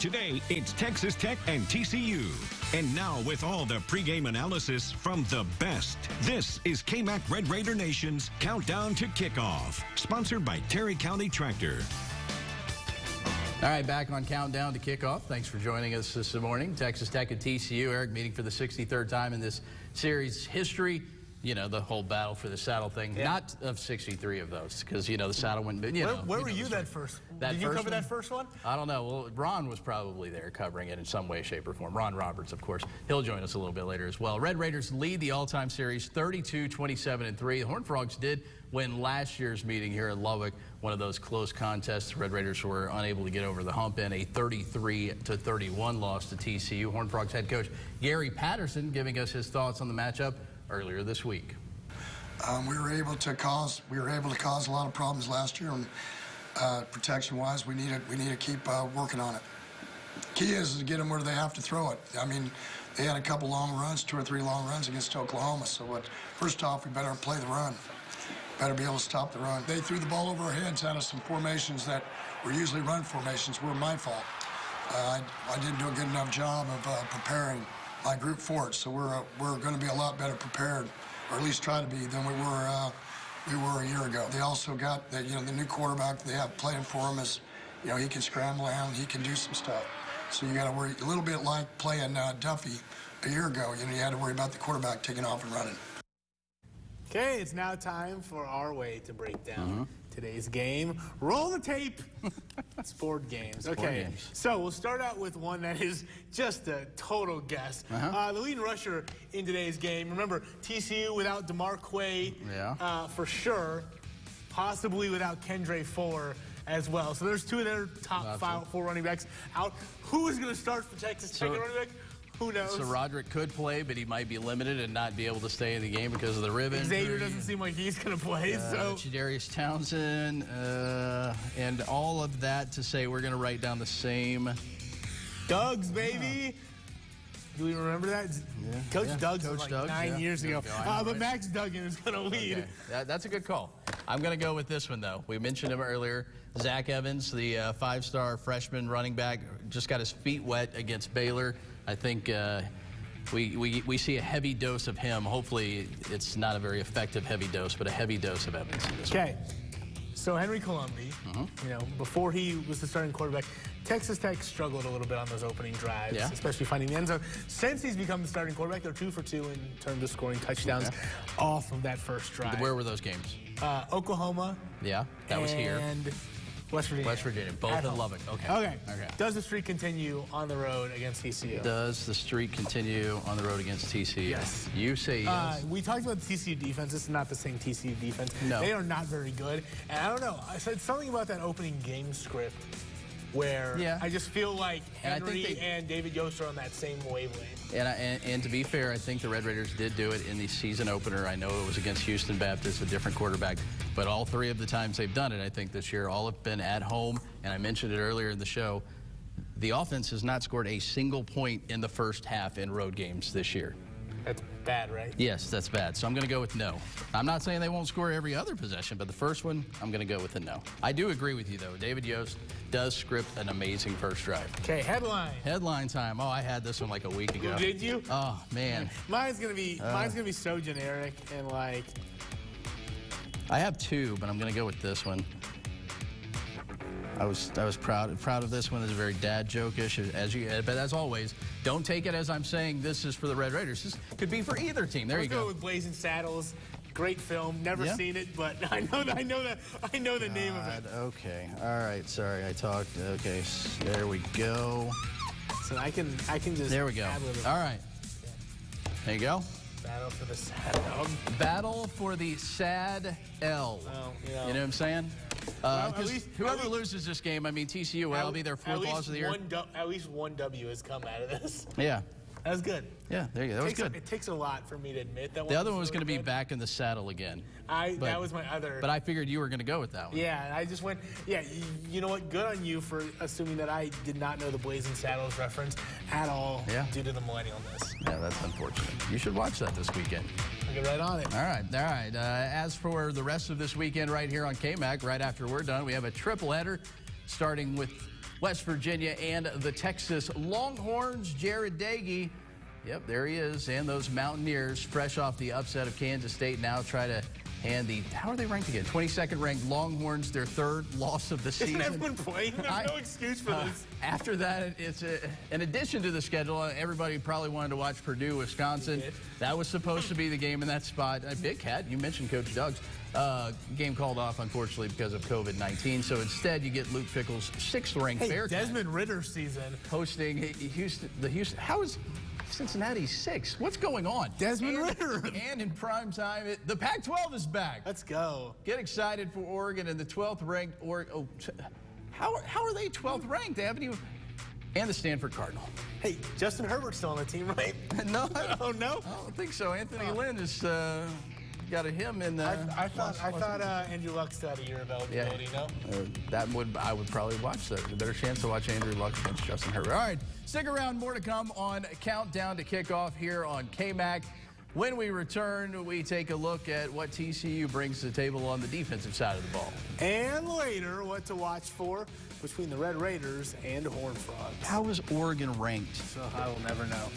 Today, it's Texas Tech and TCU. And now, with all the pregame analysis from the best, this is KMAC Red Raider Nation's Countdown to Kickoff, sponsored by Terry County Tractor. All right, back on Countdown to Kickoff. Thanks for joining us this morning. Texas Tech and TCU, Eric, meeting for the 63rd time in this series history. You know, the whole battle for the saddle thing. Yeah. Not of 63 of those, because, you know, the saddle went, Where were you that first? Did you cover that first one? I don't know. Well, Ron was probably there covering it in some way, shape, or form. Ron Roberts, of course. He'll join us a little bit later as well. Red Raiders lead the all-time series 32-27-3. The Horned Frogs did win last year's meeting here in Lubbock, one of those close contests. Red Raiders were unable to get over the hump in a 33-31 loss to TCU. Horned Frogs head coach Gary Patterson giving us his thoughts on the matchup earlier this week. We were able to cause a lot of problems last year, and protection-wise, we need to keep working on it. Key is to get them where they have to throw it. I mean, they had a couple long runs, 2 or 3 long runs against Oklahoma. So first off, we better play the run. Better be able to stop the run. They threw the ball over our heads out of some formations that were usually run formations. Were my fault. I didn't do a good enough job of preparing my group for it. So we're going to be a lot better prepared, or at least try to be, than we were a year ago. They also got the new quarterback they have playing for him is, he can scramble around, he can do some stuff. So you got to worry a little bit like playing Duffy a year ago. You had to worry about the quarterback taking off and running. Okay, it's now time for our way to break down today's game. Roll the tape. Sport games. Okay, so we'll start out with one that is just a total guess. The leading rusher in today's game. Remember, TCU without DeMar Quay for sure. Possibly without Kendre Fuller as well. So there's 2 of their top 4 running backs out. Who is going to start for Texas Tech running back? Who knows? So Roderick could play, but he might be limited and not be able to stay in the game because of the rib injury. Xavier doesn't seem like he's going to play. So Jadarius Townsend, and all of that to say we're going to write down the same. Doug's, baby. Do we remember that? Yeah. Coach Doug's was like 9 years ago. But Max Duggan is going to lead. Okay. That's a good call. I'm going to go with this one, though. We mentioned him earlier. Zach Evans, the 5-star freshman running back, just got his feet wet against Baylor. I think we see a heavy dose of him. Hopefully, it's not a very effective heavy dose, but a heavy dose of Evans in this one. Okay. So Henry Colombi, before he was the starting quarterback, Texas Tech struggled a little bit on those opening drives, especially finding the end zone. Since he's become the starting quarterback, they're 2 for 2 in terms of scoring touchdowns off of that first drive. Where were those games? Oklahoma. Yeah, that was here. And West Virginia. West Virginia, both in Lubbock. Okay. Does the streak continue on the road against TCU? Does the streak continue on the road against TCU? Yes. You say yes. We talked about the TCU defense. This is not the same TCU defense. No. They are not very good. And I don't know. I said something about that opening game script where I just feel like Henry and David Yost are on that same wavelength. And to be fair, I think the Red Raiders did do it in the season opener. I know it was against Houston Baptist, a different quarterback, but all 3 of the times they've done it, I think this year, all have been at home. And I mentioned it earlier in the show, the offense has not scored a single point in the first half in road games this year. That's bad, right? Yes, that's bad. So I'm going to go with no. I'm not saying they won't score every other possession, but the first one, I'm going to go with a no. I do agree with you, though. David Yost does script an amazing first drive. Okay, headline. Headline time. Oh, I had this one like a week ago. Did you? Oh, man. Mine's going to be so generic and like. I have 2, but I'm going to go with this one. I was proud of this one. It's very dad joke-ish, but as always, don't take it as I'm saying this is for the Red Raiders. This could be for either team. There you go. Let's go with Blazing Saddles. Great film. Never seen it, but I know the name of it. Okay. All right. Sorry, I talked. Okay. There we go. So I can just. There we go. All right. There you go. Battle for the Sad L. Battle for the Sad L. Well, you know what I'm saying? Whoever loses this game, I mean, TCU will be their 4th loss of the year. At least one W has come out of this. Yeah. That was good. Yeah, there you go. That was good. It takes a lot for me to admit that. The other one was going to be back in the saddle again. That was my other. But I figured you were going to go with that one. Yeah, I just went. Yeah, you know what? Good on you for assuming that I did not know the Blazing Saddles reference at all due to the millennialness. Yeah, that's unfortunate. You should watch that this weekend. I'll get right on it. All right. As for the rest of this weekend right here on KMAC, right after we're done, we have a triple header starting with West Virginia and the Texas Longhorns. Jared Dagey, yep, there he is, and those Mountaineers, fresh off the upset of Kansas State, now try to hand the, how are they ranked again? 22nd ranked Longhorns, their third loss of the season. Isn't everyone playing? There's no excuse for this. After that, it's an addition to the schedule. Everybody probably wanted to watch Purdue, Wisconsin. That was supposed to be the game in that spot. Big Cat, you mentioned Coach Doug's. Game called off, unfortunately, because of COVID-19. So instead, you get Luke Fickell's sixth-ranked Bearcats. Desmond Ridder season. Hosting Houston. How is Cincinnati 6? What's going on? Desmond Ridder. And in prime time, the Pac-12 is back. Let's go. Get excited for Oregon and the 12th ranked Oregon. Oh, how are they 12th ranked? They haven't even. And the Stanford Cardinal. Hey, Justin Herbert's still on the team, right? No. Oh, no? I don't think so. Anthony Lynn has got him in. I thought Andrew Luck still had a year of eligibility, no? I would probably watch that. A better chance to watch Andrew Luck against Justin Herbert. All right, stick around. More to come on Countdown to Kickoff here on KMAC. When we return, we take a look at what TCU brings to the table on the defensive side of the ball. And later, what to watch for between the Red Raiders and Horned Frogs. How is Oregon ranked? So I will never know.